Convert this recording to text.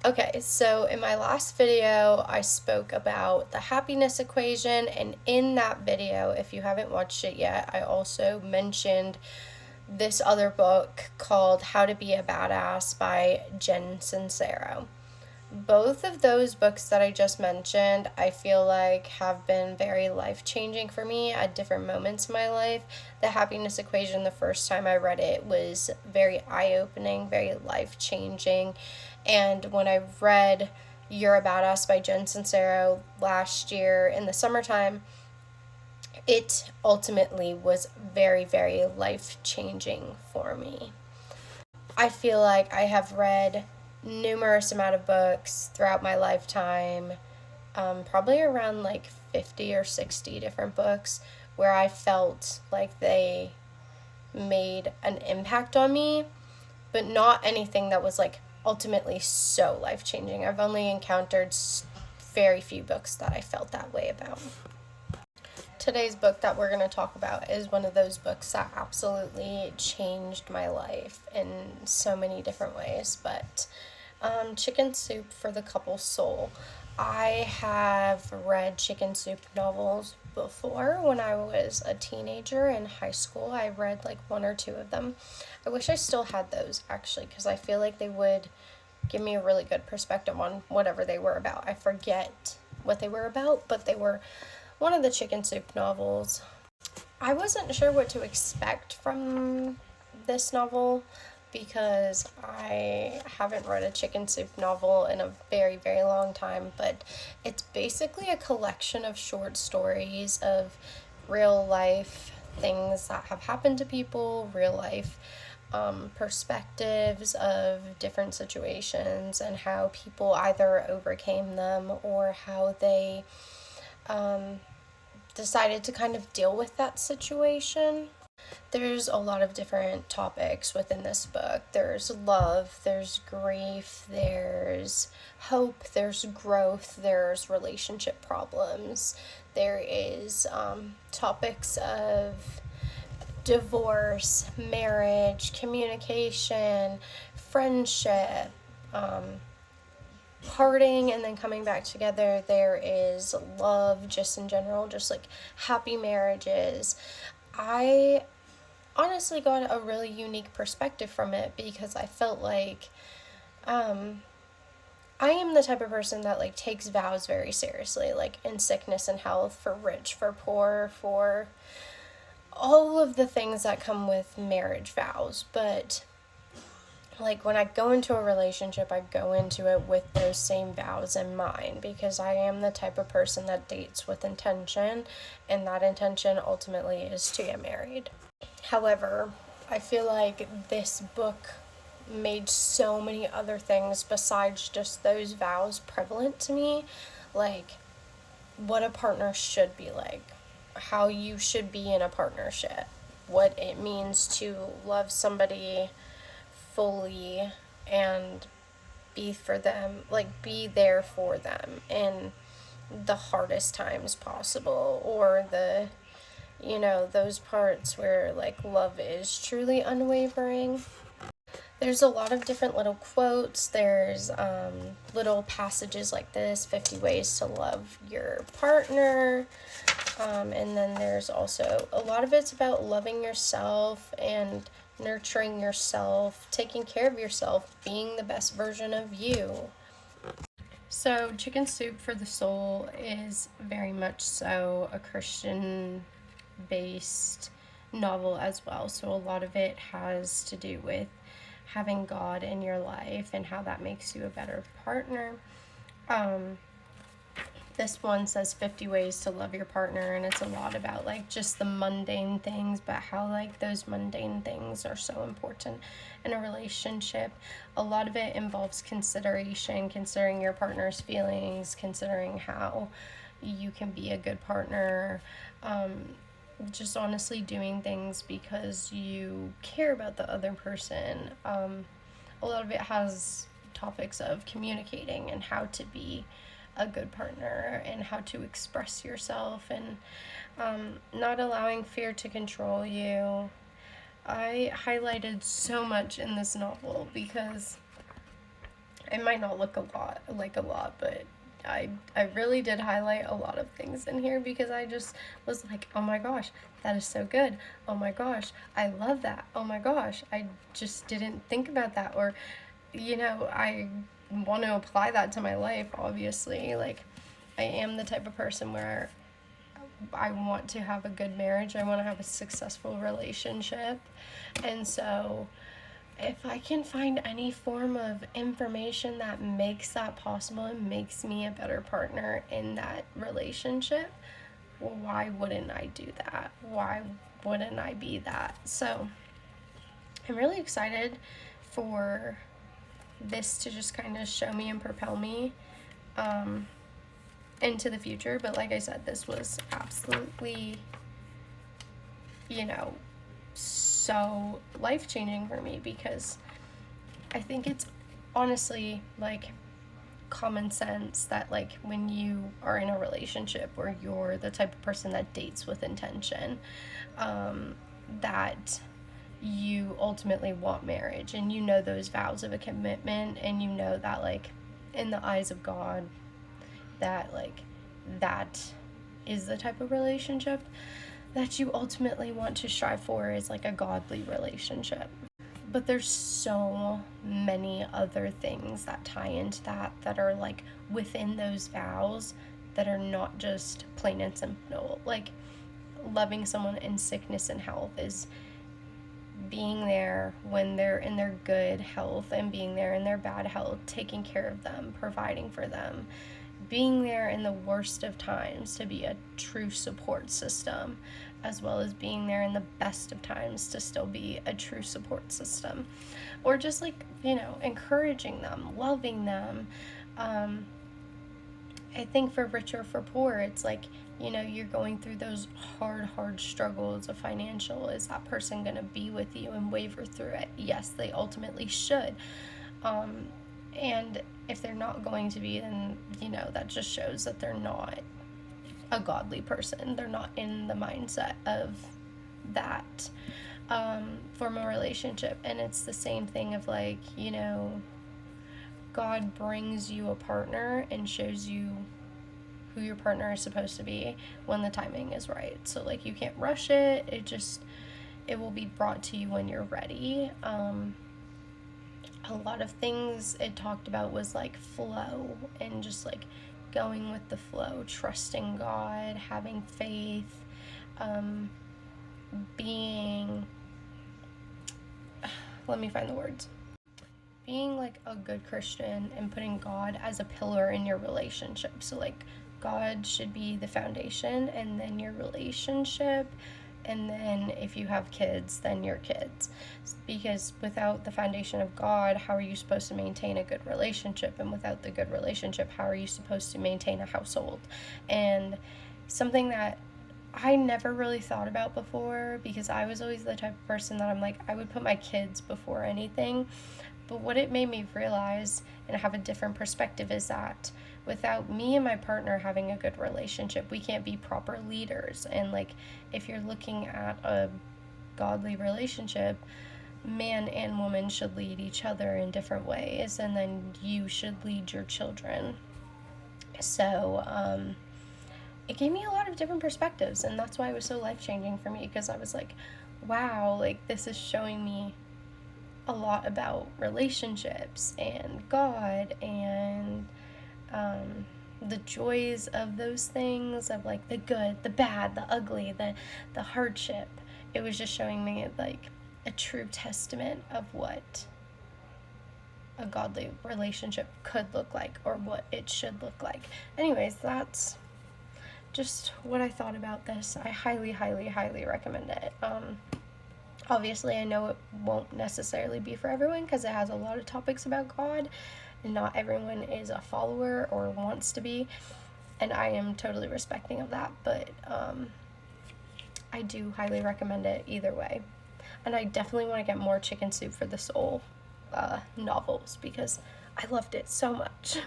Okay, so in my last video, I spoke about the happiness equation, and in that video, if you haven't watched it yet, I also mentioned this other book called How to Be a Badass by Jen Sincero. Both of those books that I just mentioned, I feel like have been very life changing for me at different moments in my life. The happiness equation, the first time I read it, was very eye opening, very life changing. And when I read You're a Badass by Jen Sincero last year in the summertime, it ultimately was very, very life changing for me. I feel like I have read numerous amount of books throughout my lifetime, probably around like 50 or 60 different books where I felt like they made an impact on me, but not anything that was like ultimately so life changing. I've only encountered very few books that I felt that way about. Today's book that we're going to talk about is one of those books that absolutely changed my life in so many different ways, but Chicken Soup for the Couple's Soul. I have read chicken soup novels before when I was a teenager in high school. I read like one or two of them. I wish I still had those actually, because I feel like they would give me a really good perspective on whatever they were about. I forget what they were about, but they were one of the chicken soup novels. I wasn't sure what to expect from this novel because I haven't read a chicken soup novel in a very, very long time, but it's basically a collection of short stories of real life things that have happened to people, real life perspectives of different situations and how people either overcame them or how they decided to kind of deal with that situation. There's a lot of different topics within this book. There's love, there's grief, there's hope, there's growth, there's relationship problems, there is topics of divorce, marriage, communication, friendship, parting and then coming back together. There is love just in general, just like happy marriages. I honestly got a really unique perspective from it because I felt like I am the type of person that like takes vows very seriously, like in sickness and health, for rich, for poor, for all of the things that come with marriage vows. But like when I go into a relationship, I go into it with those same vows in mind because I am the type of person that dates with intention, and that intention ultimately is to get married. However, I feel like this book made so many other things besides just those vows prevalent to me, like what a partner should be like, how you should be in a partnership, what it means to love somebody fully and be for them, like be there for them in the hardest times possible, or the, you know, those parts where like love is truly unwavering. There's a lot of different little quotes. There's little passages like this, 50 ways to love your partner. And then there's also a lot of it's about loving yourself and nurturing yourself, taking care of yourself, being the best version of you. So, Chicken Soup for the Soul is very much so a Christian based novel as well. So, a lot of it has to do with having God in your life and how that makes you a better partner. This one says 50 ways to love your partner, and it's a lot about like just the mundane things, but how like those mundane things are so important in a relationship. A lot of it involves consideration, considering your partner's feelings, considering how you can be a good partner, just honestly doing things because you care about the other person. A lot of it has topics of communicating and how to be a good partner and how to express yourself and not allowing fear to control you. I highlighted so much in this novel because It might not look a lot, but I really did highlight a lot of things in here because I just was like, oh my gosh, that is so good. Oh my gosh, I love that. Oh my gosh, I just didn't think about that. Or, I want to apply that to my life, obviously. Like, I am the type of person where I want to have a good marriage, I want to have a successful relationship. And so if I can find any form of information that makes that possible and makes me a better partner in that relationship, well, why wouldn't I do that? Why wouldn't I be that? So I'm really excited for this to just kind of show me and propel me into the future. But like I said, this was absolutely, so life-changing for me, because I think it's honestly like common sense that like when you are in a relationship or you're the type of person that dates with intention, that you ultimately want marriage, and those vows of a commitment, and that like in the eyes of God that like that is the type of relationship that you ultimately want to strive for, is like a godly relationship. But there's so many other things that tie into that are like within those vows that are not just plain and simple. Like loving someone in sickness and health is being there when they're in their good health and being there in their bad health, taking care of them, providing for them, being there in the worst of times to be a true support system, as well as being there in the best of times to still be a true support system. Or just like, encouraging them, loving them. I think for rich or for poor, it's like, you're going through those hard struggles of financial. Is that person going to be with you and waver through it? Yes, they ultimately should. And if they're not going to be, then, that just shows that they're not a godly person. They're not in the mindset of that form of relationship. And it's the same thing of like, God brings you a partner and shows you who your partner is supposed to be when the timing is right. So like you can't rush it. It will be brought to you when you're ready. A lot of things it talked about was like flow and just like going with the flow, trusting God, having faith, being, let me find the words, being like a good Christian and putting God as a pillar in your relationship. So like God should be the foundation, and then your relationship, and then if you have kids, then your kids. Because without the foundation of God, how are you supposed to maintain a good relationship? And without the good relationship, how are you supposed to maintain a household? And something that I never really thought about before, because I was always the type of person that I'm like, I would put my kids before anything. But what it made me realize and have a different perspective is that without me and my partner having a good relationship, we can't be proper leaders. And like, if you're looking at a godly relationship, man and woman should lead each other in different ways, and then you should lead your children. So it gave me a lot of different perspectives, and that's why it was so life-changing for me, because I was like, wow, like this is showing me a lot about relationships and God and the joys of those things, of like the good, the bad, the ugly, the hardship. It was just showing me like a true testament of what a godly relationship could look like, or what it should look like. Anyways, that's just what I thought about this. I highly recommend it. Obviously, I know it won't necessarily be for everyone because it has a lot of topics about God, and not everyone is a follower or wants to be, and I am totally respecting of that, but I do highly recommend it either way. And I definitely want to get more Chicken Soup for the Soul novels, because I loved it so much.